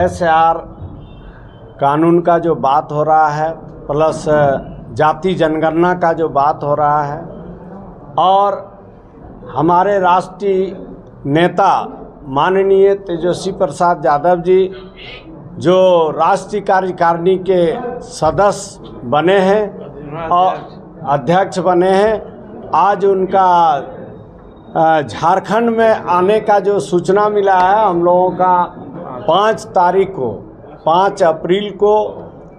SR कानून का जो बात हो रहा है, प्लस जाति जनगणना का जो बात हो रहा है, और हमारे राष्ट्रीय नेता माननीय तेजस्वी प्रसाद यादव जी जो राष्ट्रीय कार्यकारिणी के सदस्य बने हैं और अध्यक्ष बने हैं, आज उनका झारखंड में आने का जो सूचना मिला है, हम लोगों का 5 अप्रैल को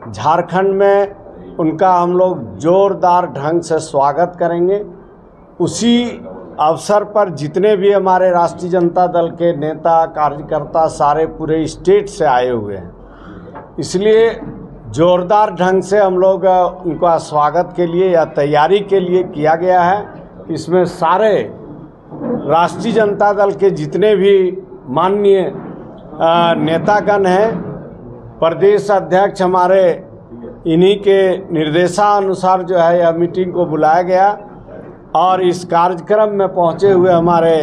झारखंड में उनका हम लोग जोरदार ढंग से स्वागत करेंगे। उसी अवसर पर जितने भी हमारे राष्ट्रीय जनता दल के नेता कार्यकर्ता सारे पूरे स्टेट से आए हुए हैं, इसलिए जोरदार ढंग से हम लोग उनका स्वागत के लिए या तैयारी के लिए किया गया है। इसमें सारे राष्ट्रीय जनता दल के जितने भी माननीय नेतागण हैं, प्रदेश अध्यक्ष हमारे, इन्हीं के निर्देशानुसार जो है यह मीटिंग को बुलाया गया और इस कार्यक्रम में पहुंचे हुए हमारे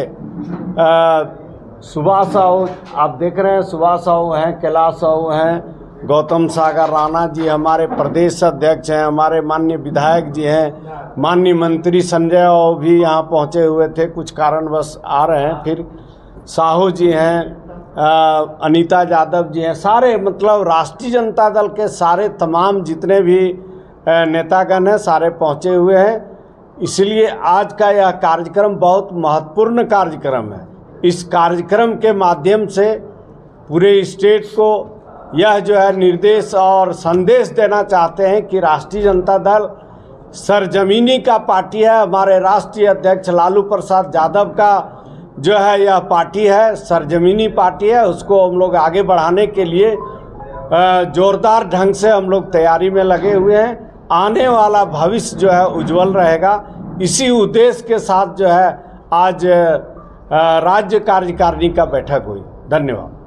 सुभाष साहू, आप देख रहे हैं सुभाष साहू हैं, कैलाश साहू हैं, गौतम सागर राणा जी हमारे प्रदेश अध्यक्ष हैं, हमारे माननीय विधायक जी हैं, माननीय मंत्री संजय राव भी यहाँ पहुँचे हुए थे, कुछ कारणवश आ रहे हैं, फिर साहू जी हैं, अनीता यादव जी हैं, सारे मतलब राष्ट्रीय जनता दल के सारे तमाम जितने भी नेतागण हैं सारे पहुँचे हुए हैं। इसलिए आज का यह कार्यक्रम बहुत महत्वपूर्ण कार्यक्रम है। इस कार्यक्रम के माध्यम से पूरे स्टेट को यह जो है निर्देश और संदेश देना चाहते हैं कि राष्ट्रीय जनता दल सरजमीनी का पार्टी है। हमारे राष्ट्रीय अध्यक्ष लालू प्रसाद यादव का जो है यह पार्टी है, सरजमीनी पार्टी है। उसको हम लोग आगे बढ़ाने के लिए जोरदार ढंग से हम लोग तैयारी में लगे हुए हैं। आने वाला भविष्य जो है उज्जवल रहेगा। इसी उद्देश्य के साथ जो है आज राज्य कार्यकारिणी का बैठक हुई। धन्यवाद।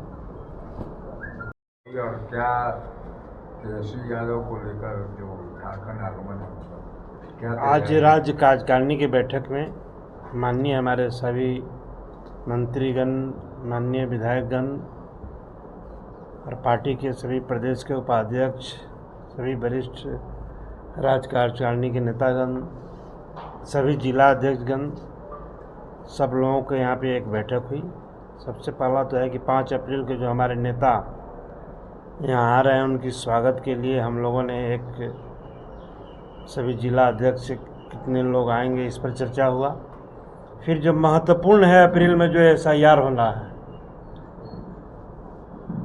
और क्या तेजस्वी यादव को लेकर जो झारखंड आगमन क्या आज राज्य कार्यकारिणी की बैठक में माननीय हमारे सभी मंत्रीगण, माननीय विधायकगण और पार्टी के सभी प्रदेश के उपाध्यक्ष, सभी वरिष्ठ राज्य कार्यकारिणी के नेतागण, सभी जिला अध्यक्षगण, सब लोगों के यहाँ पे एक बैठक हुई। सबसे पहला तो है कि 5 अप्रैल के जो हमारे नेता यहाँ आ रहे हैं उनकी स्वागत के लिए हम लोगों ने एक सभी जिला अध्यक्ष कितने लोग आएंगे इस पर चर्चा हुआ। फिर जो महत्वपूर्ण है अप्रैल में जो SIR होना है,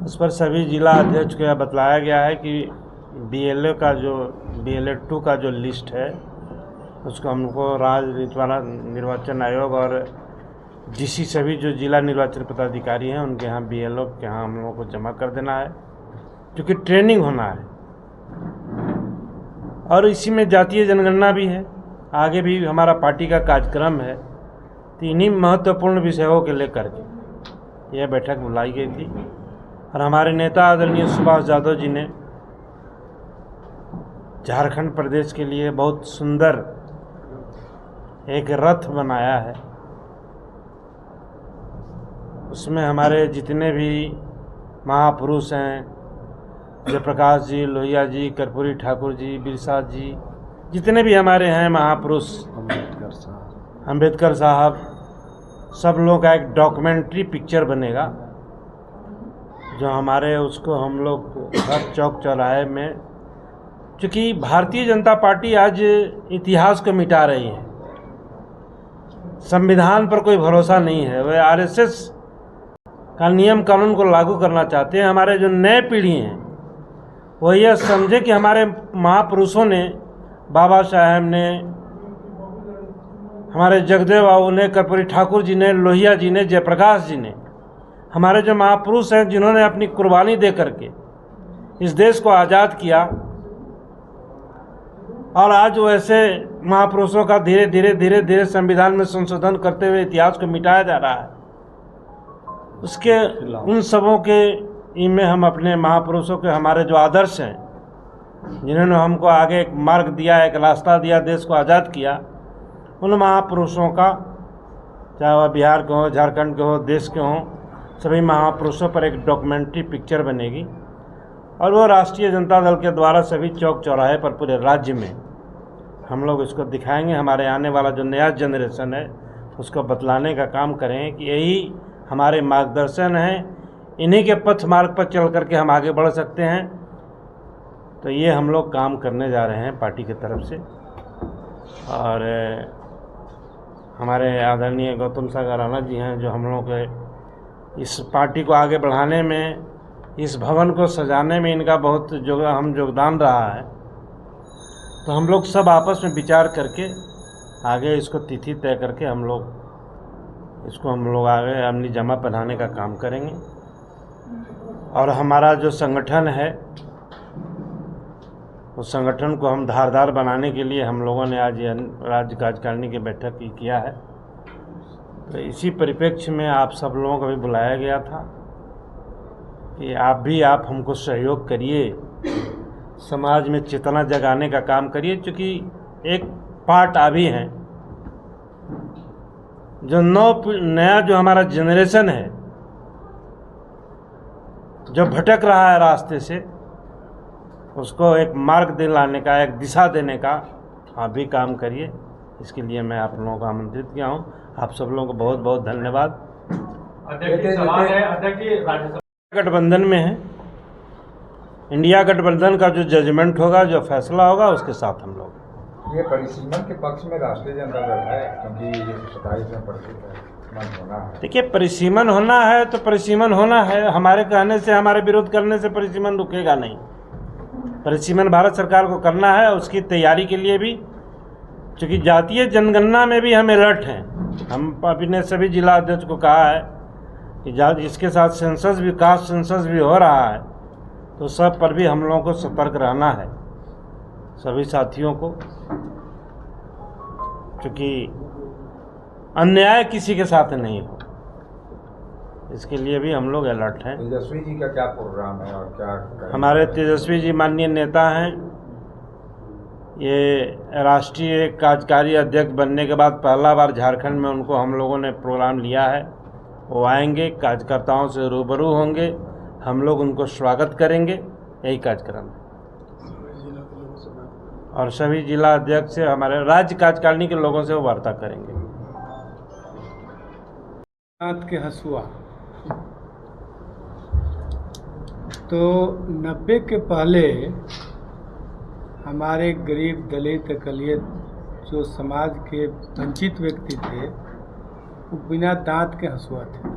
उस पर सभी जिला अध्यक्ष को यह बतलाया गया है कि BLA का जो BLA 2 का जो लिस्ट है उसको हमको राज्य निर्वाचन आयोग और DC सभी जो जिला निर्वाचन पदाधिकारी हैं उनके यहाँ BLO के यहाँ हम लोगों को जमा कर देना है, क्योंकि ट्रेनिंग होना है। और इसी में जातीय जनगणना भी है, आगे भी हमारा पार्टी का कार्यक्रम है। तो इन्हीं महत्वपूर्ण विषयों के लेकर के यह बैठक बुलाई गई थी और हमारे नेता आदरणीय सुभाष यादव जी ने झारखंड प्रदेश के लिए बहुत सुंदर एक रथ बनाया है। उसमें हमारे जितने भी महापुरुष हैं, जयप्रकाश जी, लोहिया जी, कर्पूरी ठाकुर जी, बिरसा जी, जितने भी हमारे हैं महापुरुष, अम्बेडकर साहब, सब लोगों का एक डॉक्यूमेंट्री पिक्चर बनेगा जो हमारे उसको हम लोग हर चौक चौराहे में, क्योंकि भारतीय जनता पार्टी आज इतिहास को मिटा रही है, संविधान पर कोई भरोसा नहीं है, वे RSS का नियम कानून को लागू करना चाहते हैं। हमारे जो नए पीढ़ी हैं वो यह समझे कि हमारे महापुरुषों ने, बाबा साहेब ने, हमारे जगदेव बाबू ने, कर्पूरी ठाकुर जी ने, लोहिया जी ने, जयप्रकाश जी ने, हमारे जो महापुरुष हैं जिन्होंने अपनी कुर्बानी दे करके इस देश को आज़ाद किया, और आज वैसे महापुरुषों का धीरे धीरे संविधान में संशोधन करते हुए इतिहास को मिटाया जा रहा है। उसके उन सबों के इनमें हम अपने महापुरुषों के, हमारे जो आदर्श हैं, जिन्होंने हमको आगे एक मार्ग दिया, एक रास्ता दिया, देश को आज़ाद किया, उन महापुरुषों का, चाहे वह बिहार के हों, झारखंड के हों, देश के हों, सभी महापुरुषों पर एक डॉक्यूमेंट्री पिक्चर बनेगी और वो राष्ट्रीय जनता दल के द्वारा सभी चौक चौराहे पर पूरे राज्य में हम लोग इसको दिखाएंगे। हमारे आने वाला जो नया जनरेशन है उसको बतलाने का काम करें कि यही हमारे मार्गदर्शन हैं, इन्हीं के पथ मार्ग पर चल करके हम आगे बढ़ सकते हैं। तो ये हम लोग काम करने जा रहे हैं पार्टी की तरफ से। और हमारे आदरणीय गौतम सागर राणा जी हैं जो हम लोग के इस पार्टी को आगे बढ़ाने में, इस भवन को सजाने में इनका बहुत योगदान रहा है। तो हम लोग सब आपस में विचार करके आगे इसको तिथि तय करके हम लोग आगे अमली जमा बनाने का काम करेंगे। और हमारा जो संगठन है उस संगठन को हम धारदार बनाने के लिए हम लोगों ने आज राज्य कार्यकारिणी की बैठक किया है। तो इसी परिप्रेक्ष्य में आप सब लोगों को भी बुलाया गया था कि आप हमको सहयोग करिए, समाज में चेतना जगाने का काम करिए। क्योंकि एक पार्ट अभी हैं जो नया जो हमारा जनरेशन है जो भटक रहा है रास्ते से, उसको एक मार्ग दिलाने का, एक दिशा देने का आप भी काम करिए। इसके लिए मैं आप लोगों को आमंत्रित किया हूँ। आप सब लोगों को बहुत बहुत धन्यवाद। गठबंधन में है, इंडिया गठबंधन का जो जजमेंट होगा, जो फैसला होगा, उसके साथ हम लोग। ये परिसीमन के पक्ष में राष्ट्रीय जनता दल है क्योंकि 27 में परिसीमन होना है। देखिए, परिसीमन होना है तो परिसीमन होना है। हमारे कहने से, हमारे विरोध करने से परिसीमन रुकेगा नहीं। परिसीमन भारत सरकार को करना है। उसकी तैयारी के लिए भी, चूँकि जातीय जनगणना में भी हम अलर्ट हैं। हम अपने सभी जिला अध्यक्ष को कहा है कि इसके साथ सेंसस भी, कास्ट सेंसस भी हो रहा है, तो सब पर भी हम लोगों को सतर्क रहना है, सभी साथियों को। क्योंकि अन्याय किसी के साथ नहीं हो, इसके लिए भी हम लोग अलर्ट हैं। तेजस्वी जी का क्या प्रोग्राम है और क्या करेंगे? हमारे तेजस्वी जी माननीय नेता हैं। ये राष्ट्रीय कार्यकारी अध्यक्ष बनने के बाद पहला बार झारखंड में उनको हम लोगों ने प्रोग्राम लिया है। वो आएंगे, कार्यकर्ताओं से रूबरू होंगे, हम लोग उनको स्वागत करेंगे, यही कार्यक्रम है। और सभी जिला अध्यक्ष से, हमारे राज्य कार्यकारिणी के लोगों से वो वार्ता करेंगे। दांत के हसुआ तो 90 के पहले हमारे गरीब, दलित, अकलियत जो समाज के वंचित व्यक्ति थे वो बिना दांत के हसुआ थे।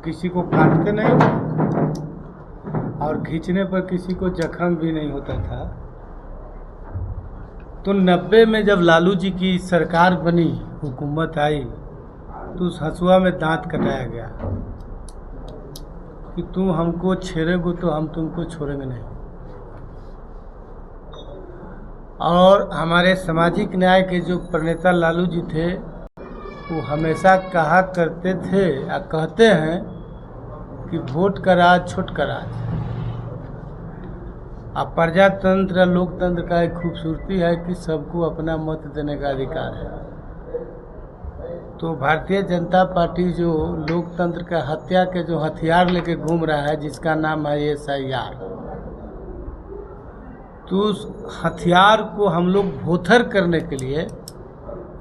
किसी को काटते नहीं थे और खींचने पर किसी को जख्म भी नहीं होता था। तो 90 में जब लालू जी की सरकार बनी, हुकूमत आई, तो उस हसुआ में दांत कटाया गया कि तुम हमको छेड़ोगे तो हम तुमको छोड़ेंगे नहीं। और हमारे सामाजिक न्याय के जो प्रणेता लालू जी थे वो हमेशा कहा करते थे या कहते हैं कि वोट का राज छोट का राज। अब प्रजातंत्र, लोकतंत्र का एक खूबसूरती है कि सबको अपना मत देने का अधिकार है। तो भारतीय जनता पार्टी जो लोकतंत्र का हत्या के जो हथियार लेके घूम रहा है, जिसका नाम है SIR, तो उस हथियार को हम लोग भोथर करने के लिए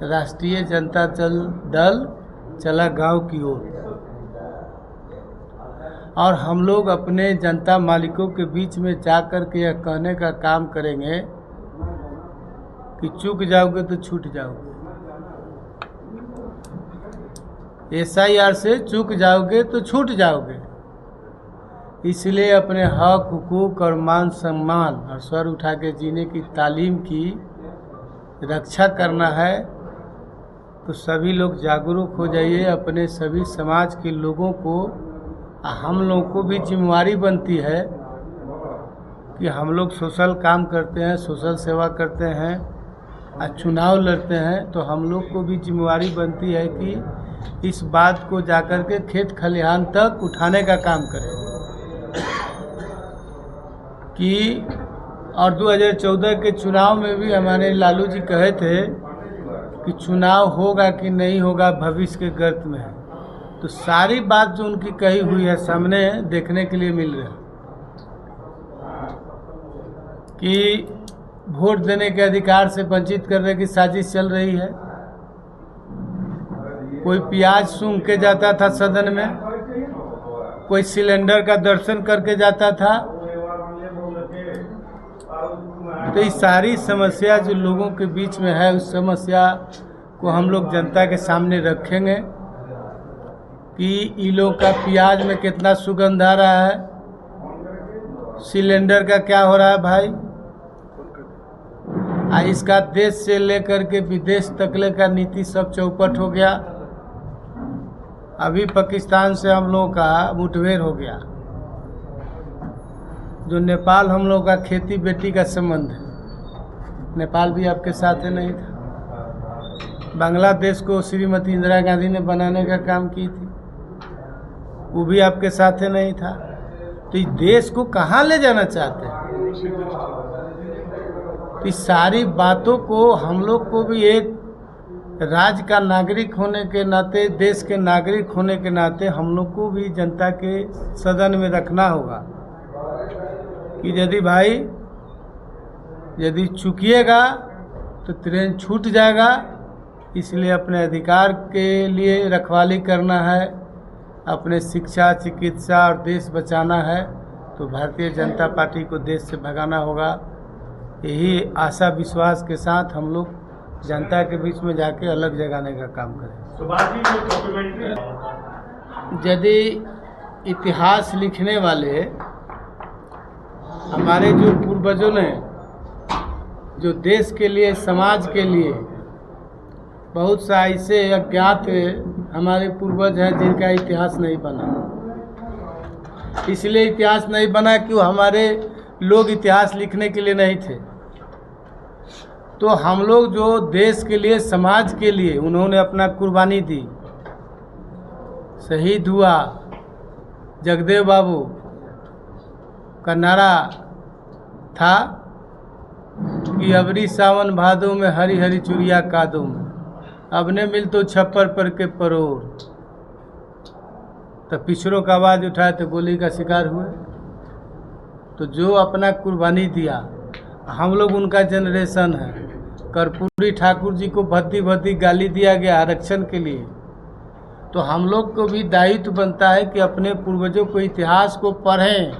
राष्ट्रीय जनता दल चला गांव की ओर। और हम लोग अपने जनता मालिकों के बीच में जाकर के यह कहने का काम करेंगे कि चूक जाओगे तो छूट जाओगे, SIR से चूक जाओगे तो छूट जाओगे। इसलिए अपने हक, हुकूक और मान सम्मान और स्वर उठा के जीने की तालीम की रक्षा करना है। तो सभी लोग जागरूक हो जाइए। अपने सभी समाज के लोगों को, हम लोगों को भी जिम्मेवारी बनती है कि हम लोग सोशल काम करते हैं, सोशल सेवा करते हैं और चुनाव लड़ते हैं। तो हम लोग को भी जिम्मेवारी बनती है कि इस बात को जाकर के खेत खलिहान तक उठाने का काम करें कि। और 2014 के चुनाव में भी हमारे लालू जी कहे थे कि चुनाव होगा कि नहीं होगा भविष्य के गर्त में है। तो सारी बात जो उनकी कही हुई है सामने देखने के लिए मिल रहा है कि वोट देने के अधिकार से वंचित करने की साजिश चल रही है। कोई प्याज सूंघ के जाता था सदन में, कोई सिलेंडर का दर्शन करके जाता था। तो ये सारी समस्या जो लोगों के बीच में है, उस समस्या को हम लोग जनता के सामने रखेंगे कि ये लोग का प्याज में कितना सुगंध आ रहा है, सिलेंडर का क्या हो रहा है भाई। इसका देश से लेकर के विदेश तकले का नीति सब चौपट हो गया। अभी पाकिस्तान से हम लोगों का मुठभेड़ हो गया। जो नेपाल हम लोग का खेती बेटी का संबंध है, नेपाल भी आपके साथ है नहीं था। बांग्लादेश को श्रीमती इंदिरा गांधी ने बनाने का काम की थी, वो भी आपके साथ है नहीं था। तो इस देश को कहाँ ले जाना चाहते हैं? तो इस सारी बातों को हम लोग को भी एक राज्य का नागरिक होने के नाते, देश के नागरिक होने के नाते हम लोग को भी जनता के सदन में रखना होगा कि यदि भाई यदि चूकिएगा तो ट्रेन छूट जाएगा। इसलिए अपने अधिकार के लिए रखवाली करना है, अपने शिक्षा, चिकित्सा और देश बचाना है तो भारतीय जनता पार्टी को देश से भगाना होगा। यही आशा विश्वास के साथ हम लोग जनता के बीच में जाके अलग जगाने का काम करें। यदि इतिहास लिखने वाले हमारे जो पूर्वजों ने जो देश के लिए, समाज के लिए बहुत सा ऐसे अज्ञात हमारे पूर्वज हैं जिनका इतिहास नहीं बना। इसलिए इतिहास नहीं बना कि हमारे लोग इतिहास लिखने के लिए नहीं थे। तो हम लोग जो देश के लिए, समाज के लिए उन्होंने अपना कुर्बानी दी, शहीद हुआ। जगदेव बाबू का नारा था कि अबरी सावन भादों में हरी हरी चुरिया कादों में, अब ने मिल तो छप्पर पर के परोर। तो पिछड़ों का आवाज़ उठाए तो गोली का शिकार हुए। तो जो अपना कुर्बानी दिया, हम लोग उनका जनरेशन है। कर्पूरी ठाकुर जी को भद्दी भद्दी गाली दिया गया आरक्षण के लिए। तो हम लोग को भी दायित्व बनता है कि अपने पूर्वजों को, इतिहास को पढ़ें।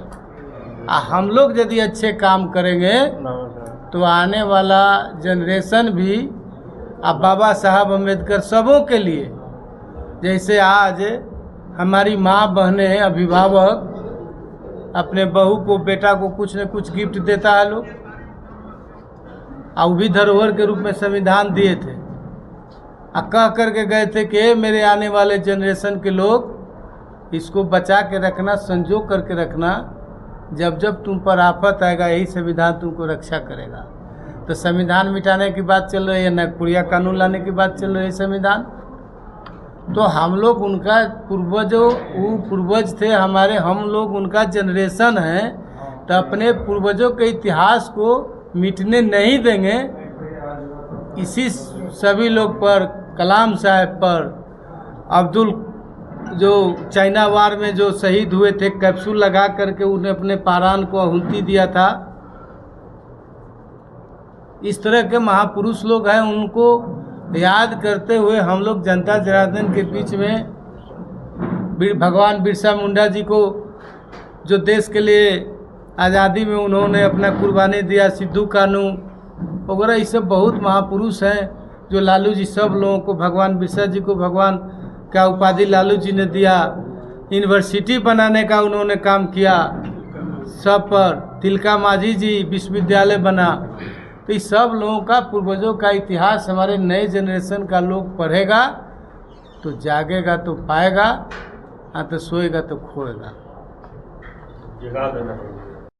हम लोग यदि अच्छे काम करेंगे तो आने वाला जनरेशन भी, अब बाबा साहब अम्बेडकर सबों के लिए, जैसे आज हमारी माँ, बहनें, अभिभावक अपने बहू को, बेटा को कुछ न कुछ गिफ्ट देता है लोग, और भी धरोहर के रूप में संविधान दिए थे। कह करके गए थे कि मेरे आने वाले जनरेशन के लोग इसको बचा के रखना, संजो करके रखना, जब जब तुम पर आफत आएगा यही संविधान तुमको रक्षा करेगा। तो संविधान मिटाने की बात चल रही है, नागपुरिया कानून लाने की बात चल रही है संविधान। तो हम लोग उनका पूर्वजों, वो पूर्वज थे हमारे, हम लोग उनका जनरेशन है। तो अपने पूर्वजों के इतिहास को मिटने नहीं देंगे। इसी सभी लोग पर, कलाम साहब पर, अब्दुल जो चाइना वार में जो शहीद हुए थे, कैप्सूल लगा करके उन्हें अपने पारान को आहुति दिया था, इस तरह के महापुरुष लोग हैं। उनको याद करते हुए हम लोग जनता जनार्दन के बीच में भगवान बिरसा मुंडा जी को, जो देश के लिए आज़ादी में उन्होंने अपना कुर्बानी दिया, सिद्धू कानू वगैरह, ये सब बहुत महापुरुष हैं। जो लालू जी, सब लोगों को, भगवान बिरसा जी को भगवान का उपाधि लालू जी ने दिया। यूनिवर्सिटी बनाने का उन्होंने काम किया सब पर। तिलका माझी जी विश्वविद्यालय बना। तो इस सब लोगों का, पूर्वजों का इतिहास हमारे नए जनरेशन का लोग पढ़ेगा तो जागेगा तो पाएगा, तो सोएगा तो खोएगा। जगा देना।